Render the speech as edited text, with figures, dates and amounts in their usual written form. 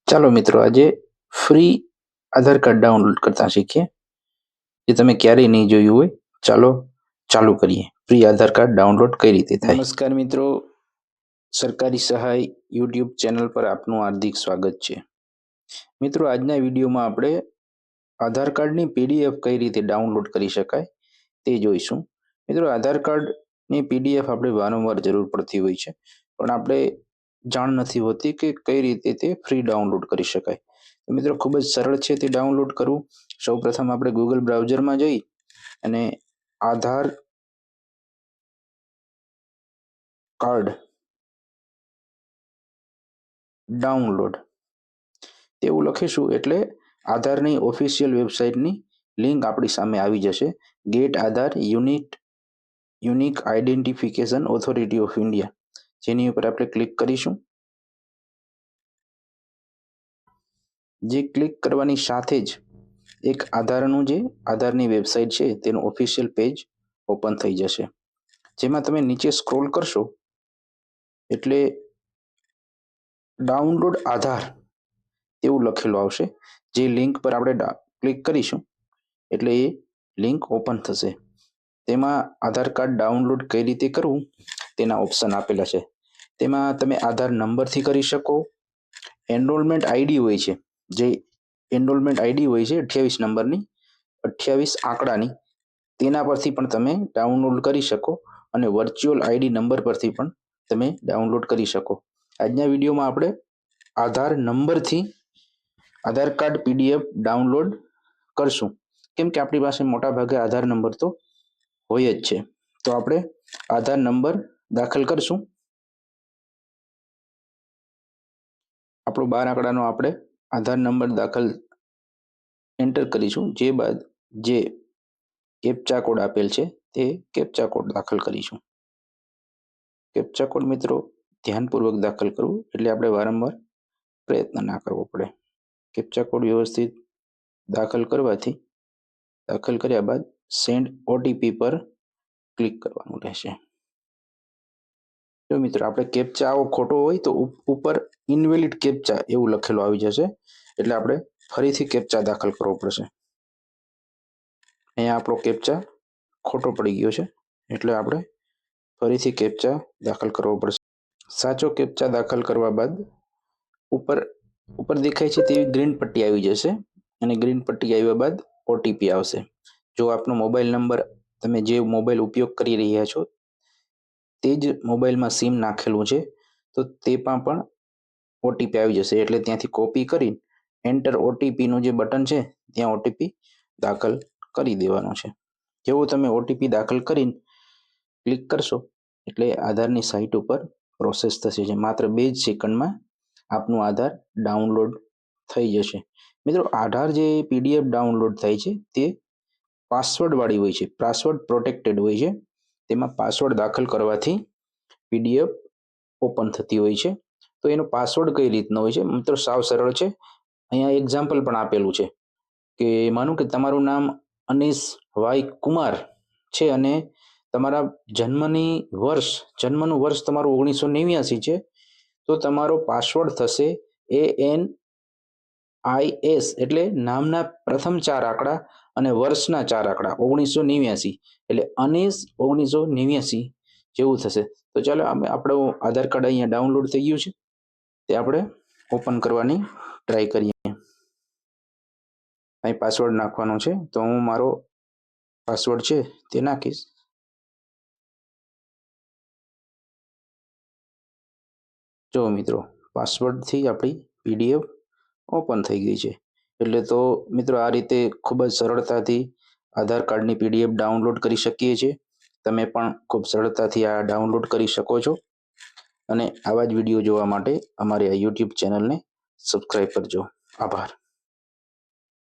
ચાલો મિત્રો, આજે ફ્રી આધાર કાર્ડ ડાઉનલોડ કરતા શીખીએ, જે તમે ક્યારેય નહીં જોયું હોય. ચાલો ચાલુ કરીએ. ફ્રી આધાર કાર્ડ ડાઉનલોડ કઈ રીતે થાય. નમસ્કાર મિત્રો, સરકારી સહાય યુટ્યુબ ચેનલ પર આપનું હાર્દિક સ્વાગત છે. મિત્રો, આજના વિડીયોમાં આપણે આધાર કાર્ડની પીડીએફ કઈ રીતે ડાઉનલોડ કરી શકાય તે જોઈશું. મિત્રો, આધાર કાર્ડની પીડીએફ આપણે વારંવાર જરૂર પડતી હોય છે, પણ આપણે જાણ નથી હોતી કે કઈ રીતે તે ફ્રી ડાઉનલોડ કરી શકાય. તો મિત્રો, ખૂબ જ સરળ છે તે ડાઉનલોડ કરવું. સૌપ્રથમ આપણે ગૂગલ બ્રાઉઝરમાં જઈ અને આધાર કાર્ડ ડાઉનલોડ તેવું લખીશું એટલે આધારની ઓફિશિયલ વેબસાઇટની લિંક આપણી સામે આવી જશે. Get Aadhaar unique identification authority of India, જેની ઉપર આપણે ક્લિક કરીશું. જે ક્લિક કરવાની સાથે જ એક આધારની વેબસાઇટ છે તેનું ઓફિશિયલ પેજ ઓપન થઈ જશે. જેમાં તમે નીચે સ્ક્રોલ કરશો એટલે ડાઉનલોડ આધાર તેવું લખેલું આવશે. જે લિંક પર આપણે ક્લિક કરીશું એટલે એ લિંક ઓપન થશે. તેમાં આધાર કાર્ડ ડાઉનલોડ કઈ રીતે કરવું તેના ઓપ્શન આપેલા છે. તેમાં તમે આધાર નંબરથી કરી શકો. એનરોલમેન્ટ આઈડી હોય છે, જે એનરોલમેન્ટ આઈડી હોય છે 28 નંબરની, 28 આંકડાની, તેના પરથી પણ તમે ડાઉનલોડ કરી શકો અને વર્ચ્યુઅલ આઈડી નંબર પરથી પણ તમે ડાઉનલોડ કરી શકો. આજના વિડીયોમાં આપણે આધાર નંબરથી આધાર કાર્ડ પીડીએફ ડાઉનલોડ કરશું, કેમ કે આપણી પાસે મોટા ભાગે આધાર નંબર તો હોય જ છે. તો આપણે આધાર નંબર દાખલ કરશું. આપણો 12 આંકડાનો આપણે આધાર નંબર દાખલ એન્ટર કરીશું. જે બાદ જે કેપ્ચા કોડ આપેલ છે તે કેપ્ચા કોડ દાખલ કરીશું. કેપ્ચા કોડ મિત્રો ધ્યાનપૂર્વક દાખલ કરવું, એટલે આપણે વારંવાર પ્રયત્ન ના કરવો પડે. કેપ્ચા કોડ વ્યવસ્થિત દાખલ કર્યા બાદ સેન્ડ ઓટીપી પર ક્લિક કરવાનું રહેશે. જો મિત્રો આપણે કેપ્ચા આવો ખોટો હોય તો ઉપર ઇનવેલિડ કેપ્ચા એવું લખેલું આવી જશે, એટલે આપણે ફરીથી કેપ્ચા દાખલ કરવો પડશે. અહીંયા આપણો કેપ્ચા ખોટો પડી ગયો છે, એટલે આપણે ફરીથી કેપ્ચા દાખલ કરવો પડશે. સાચો કેપ્ચા દાખલ કરવા બાદ ઉપર દેખાય છે તેવી ગ્રીન પટ્ટી આવી જશે, અને ગ્રીન પટ્ટી આવ્યા બાદ ઓટીપી આવશે. જો આપનો મોબાઈલ નંબર, તમે જે મોબાઈલ ઉપયોગ કરી રહ્યા છો તે જ મોબાઈલમાં સિમ નાખેલું છે તો તેમાં પણ ઓટીપી આવી જશે, એટલે ત્યાંથી કોપી કરી એન્ટર ઓટીપીનું જે બટન છે ત્યાં ઓટીપી દાખલ કરી દેવાનો છે. જેવું તમે ઓટીપી દાખલ કરીને ક્લિક કરશો એટલે આધારની સાઇટ ઉપર પ્રોસેસ થશે, જે માત્ર 2 જ સેકન્ડમાં આપનું આધાર ડાઉનલોડ થઈ જશે. મિત્રો, આધાર જે પીડીએફ ડાઉનલોડ થાય છે તે પાસવર્ડ વાળી હોય છે, પાસવર્ડ પ્રોટેક્ટેડ હોય છે. તેમાં પાસવર્ડ દાખલ કરવાથી પીડીએફ ઓપન થતી હોય છે. તો એનો પાસવર્ડ કઈ રીતનો હોય છે મિત્રો? સાવ સરળ છે. અહીંયા એક્ઝામ્પલ પણ આપેલું છે કે માનું કે તમારું નામ અનીશ વાય કુમાર છે અને તમારા જન્મનું વર્ષ તમારું 1989 છે, તો તમારો પાસવર્ડ થશે ANIS, એટલે નામના પ્રથમ 4 આંકડા અને વર્ષના 4 આંકડા 1989, એટલે અનીશ 1989 જેવું થશે. તો ચાલો આપણું આધાર કાર્ડ અહીંયા ડાઉનલોડ થઈ ગયું છે, તે આપણે ઓપન કરવાની ટ્રાય કરીએ. અહીં પાસવર્ડ નાખવાનો છે, તો હું મારો પાસવર્ડ છે તે નાખીશ. જો મિત્રો, પાસવર્ડથી આપણી પીડીએફ ઓપન થઈ ગઈ છે. એટલે તો મિત્રો, આ રીતે ખૂબ જ સરળતાથી આધાર કાર્ડની પીડીએફ ડાઉનલોડ કરી શકીએ છીએ. તમે પણ ખૂબ સરળતાથી આ ડાઉનલોડ કરી શકો છો. અને આવા જ વિડીયો જોવા માટે અમારી આ યુટ્યુબ ચેનલને સબસ્ક્રાઈબ કરજો. આભાર.